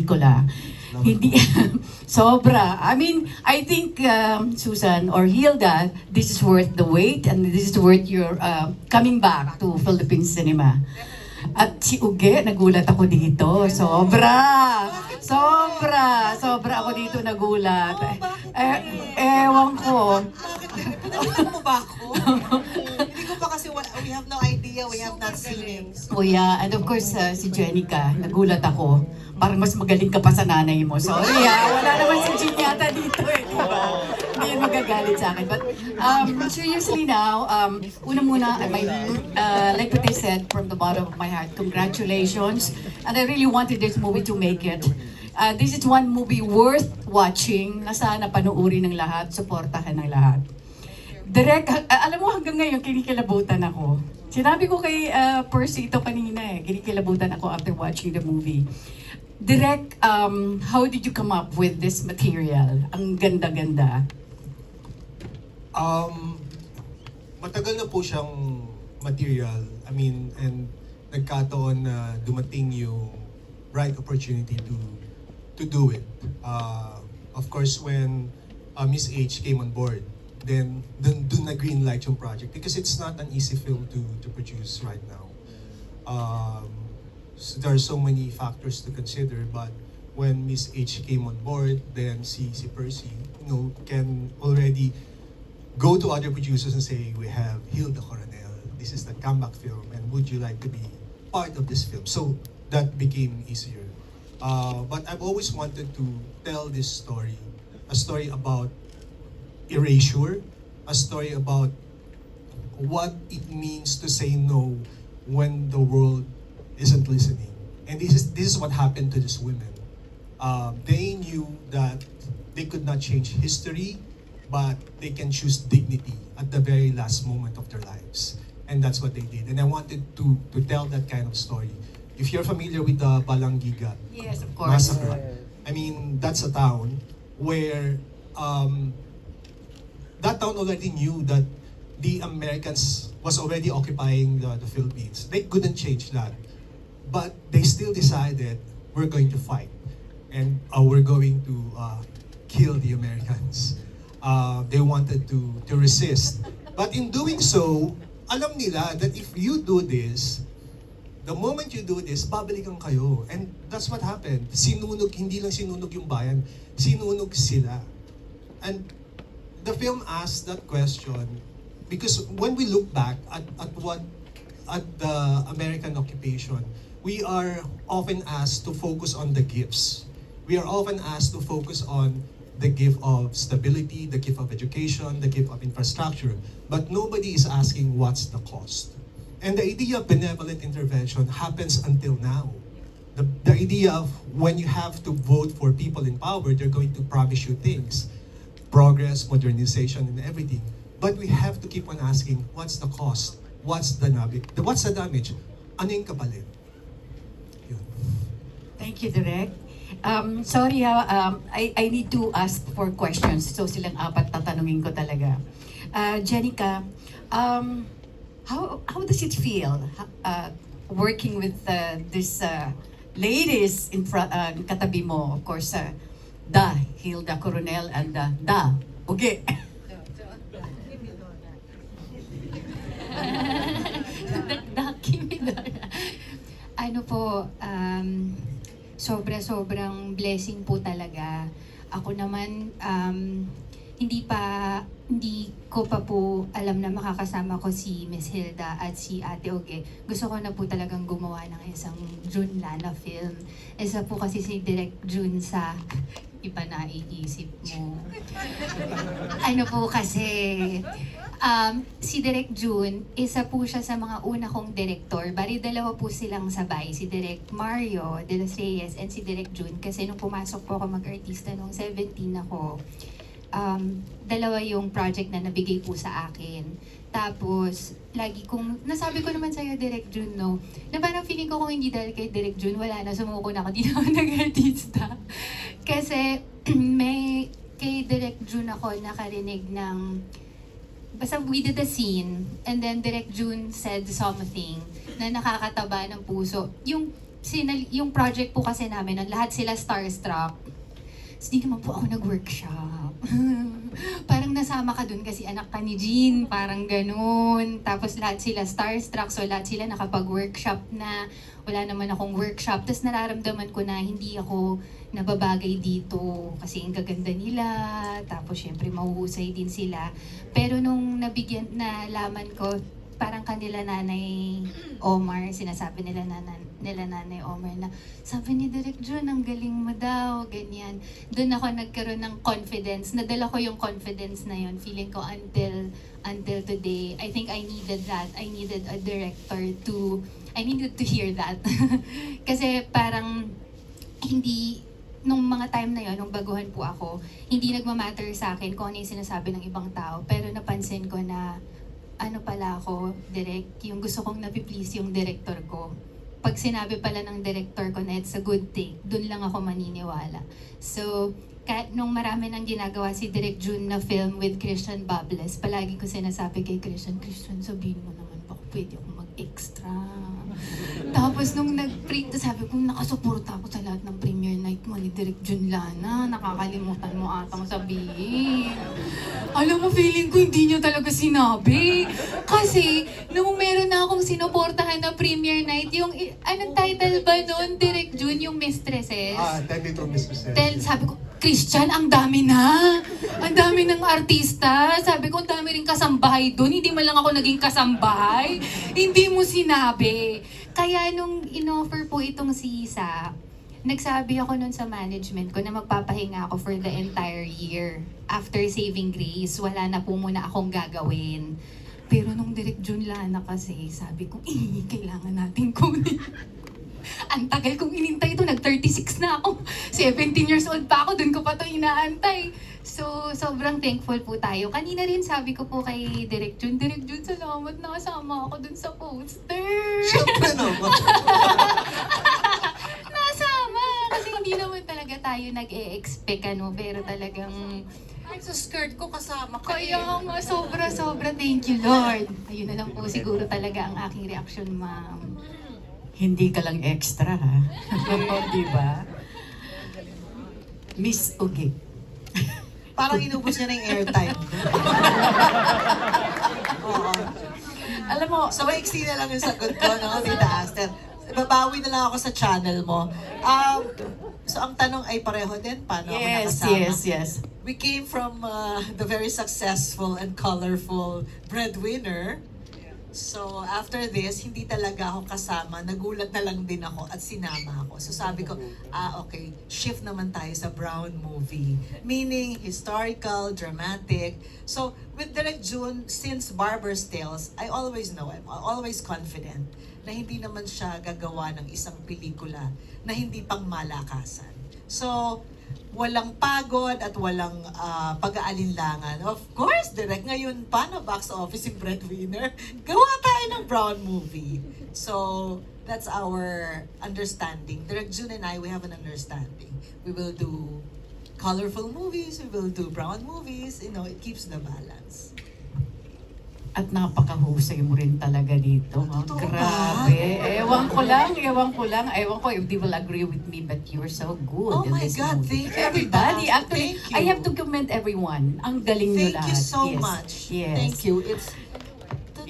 pelikula. Hindi, sobra. I mean, I think, Susan or Hilda, this is worth the wait and this is worth your coming back to Philippine cinema. At si Uge, nagulat ako dito. Sobra! Sobra! Sobra ako dito nagulat. Ewan ko. Nakita mo ba ako? Hindi ko pa kasi, we have no idea, we have not seen him. Oh yeah, and of course, si Jenica, nagulat ako. Parang mas magaling ka pa sa nanay mo. Sorry wala naman si Jean yata dito di ba? Hindi yun magagalit sa akin. But seriously now, una muna, like what I said from the bottom of my heart, congratulations. And I really wanted this movie to make it. This is one movie worth watching na sana panuuri ng lahat, suportahan ng lahat. Direk, alam mo hanggang ngayon kinikilabutan ako. Sinabi ko kay Percy ito kanina kinikilabutan ako after watching the movie. Direk, how did you come up with this material? Ang ganda-ganda. Matagal na po siyang material. I mean, and nagkataon na dumating yung right opportunity to do it. Of course, when Miss H came on board, then dun na green light yung project because it's not an easy film to produce right now. So there are so many factors to consider, but when Miss H came on board, then si Percy, can already go to other producers and say, we have Hilda Coronel, this is the comeback film, and would you like to be part of this film? So that became easier. But I've always wanted to tell this story, a story about erasure, a story about what it means to say no when the world isn't listening. And this is what happened to these women. They knew that they could not change history, but they can choose dignity at the very last moment of their lives. And that's what they did. And I wanted to tell that kind of story. If you're familiar with the Balangiga Yes, of course. massacre, I mean, that's a town where that town already knew that the Americans was already occupying the Philippines. They couldn't change that. But they still decided, we're going to fight. And we're going to kill the Americans. They wanted to resist. But in doing so, alam nila that if you do this, the moment you do this, babalikan kayo. And that's what happened. Sinunog, hindi lang sinunog yung bayan, sinunog sila. And the film asked that question because when we look back at the American occupation, we are often asked to focus on the gifts. We are often asked to focus on the gift of stability, the gift of education, the gift of infrastructure. But nobody is asking what's the cost. And the idea of benevolent intervention happens until now. The idea of when you have to vote for people in power, they're going to promise you things. Progress, modernization, and everything. But we have to keep on asking, what's the cost? What's the damage? Ano yung kapalit? Yun. Thank you, Direk. Sorry I need to ask for questions. So silang apat tatanungin ko talaga. Jenica, how does it feel working with these ladies in front, katabi mo, of course, Hilda Coronel and Uge. Ano po, sobrang blessing po talaga. Ako naman, hindi ko pa po alam na makakasama ko si Miss Hilda at si Ate Uge. Gusto ko na po talagang gumawa ng isang June Lana film. Isa po kasi si Direk June sa iba na iisip mo. Ano po kasi, si Direk June, isa po siya sa mga una kong direktor. Bali, dalawa po silang sabay. Si Direk Mario de los Reyes and si Direk June. Kasi nung pumasok po ako mag-artista nung 17 ako, dalawa yung project na nabigay po sa akin. Tapos, nasabi ko naman sa'yo, Direk June, no, na parang feeling ko kung hindi dahil kay Direk June, wala na, sumuko na ako, di naman nag-artista. Kasi, kay Direk June ako nakarinig ng, basta we did the scene, and then Direk June said something na nakakataba ng puso. Yung yung project po kasi namin, lahat sila starstruck. So, di naman po ako nag-workshop. Parang nasama ka dun kasi anak ka ni Jean, parang ganun. Tapos lahat sila starstruck, so lahat sila nakapag-workshop na. Wala naman akong workshop. Tapos nararamdaman ko na hindi ako nababagay dito kasi ang gaganda nila. Tapos syempre mahuhusay din sila. Pero nung nalaman ko, parang kanila Nanay Omar, sinasabi nila Nanay Omar na, sabi ni Direk Jun, ang galing mo daw, ganyan. Doon ako nagkaroon ng confidence. Nadala ko yung confidence na yun. Feeling ko until today, I think I needed that. I needed a director I needed to hear that. Kasi parang hindi, nung mga time na yun, nung baguhan po ako, hindi nagmamatter sa akin kung ano yung sinasabi ng ibang tao. Pero napansin ko na, ano pala ako, direct, yung gusto kong napiplease yung director ko. Pag sinabi pala ng director ko na it's a good take, dun lang ako maniniwala. So, nung marami nang ginagawa si Direk Jun na film with Christian Bables, palagi ko sinasabi kay Christian, sabihin mo naman baka pwede ako mag-extra. Tapos nung nag-print, sabi ko, nakasuporta ako sa lahat ng premiere night mo ni Direk Jun Lana. Nakakalimutan mo atang sabihin. Alam mo, feeling ko hindi niya talaga sinabi. Kasi, nung meron na akong sinuportahan na premiere night, yung, anong title ba nun, Direk Jun, yung Mistresses? 22 Mistresses. Sabi ko, Christian, ang dami na. Ang dami ng artista. Sabi ko, ang dami rin kasambahay doon. Hindi man lang ako naging kasambahay. Hindi mo sinabi. Kaya nung in-offer po itong si Isa, nagsabi ako nun sa management ko na magpapahinga ako for the entire year. After Saving Grace, wala na po muna akong gagawin. Pero nung Direk Jun Lana kasi, sabi ko, kailangan natin kunin. Ang tagal kong inintay ito, nag-36 na ako. 17 years old pa ako, dun ko pa ito inaantay. So, sobrang thankful po tayo. Kanina rin sabi ko po kay Direk Jun, salamat na kasama ako dun sa poster. Siyempre naman. Nasama! Kasi hindi naman talaga tayo nag-e-expect, pero talagang... Ay, sa skirt ko kasama ka Kaya nga, sobra, thank you, Lord. Ayun na lang po siguro talaga ang aking reaction, ma'am. Hindi ka lang extra, ha? Di ba? Miss Ugi. Parang inubos niya na yung airtime. Oo. Alam mo, So, maiksi na lang yung sagot ko, no, Tita Aster. Babawi na lang ako sa channel mo. So, ang tanong ay pareho din, paano ako nakasama? yes. We came from the very successful and colorful breadwinner. So, after this, hindi talaga ako kasama. Nagulat na lang din ako at sinama ako. So, sabi ko, okay, shift naman tayo sa Brown movie. Meaning, historical, dramatic. So, with Direk Jun, since Barber's Tales, I always know, I'm always confident na hindi naman siya gagawa ng isang pelikula na hindi pang malakasan. So, walang pagod at walang pag-aalinlangan. Of course, Direk, ngayon pa na box office yung breadwinner, gawa tayo ng Brown movie. So, that's our understanding. Direk Jun and I, we have an understanding. We will do colorful movies, we will do Brown movies, it keeps the balance. At napakahusay mo rin talaga dito. Oh, Totoo ba? grabe. Ewan ko lang. Ewan ko if they will agree with me, but you're so good Oh in my this God, movie. thank you, Everybody, Tita. actually, Thank you. I have to commend everyone. Ang galing niyo Thank lahat. you so Yes. much. Yes. Thank you. It's